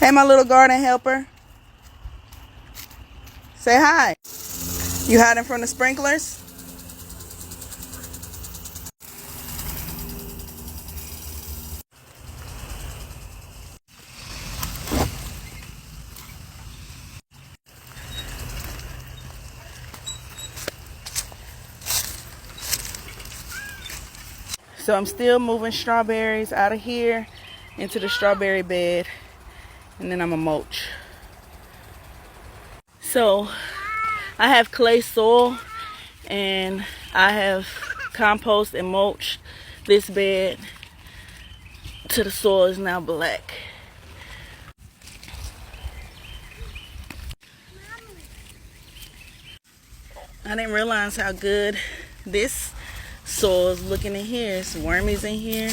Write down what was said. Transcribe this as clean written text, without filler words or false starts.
Hey, my little garden helper. Say hi. You hiding from the sprinklers? So I'm still moving strawberries out of here into the strawberry bed, and then I'm gonna mulch. So I have clay soil, and I have compost and mulch this bed till the soil is now black. I didn't realize how good this soil is looking in here. It's wormies in here.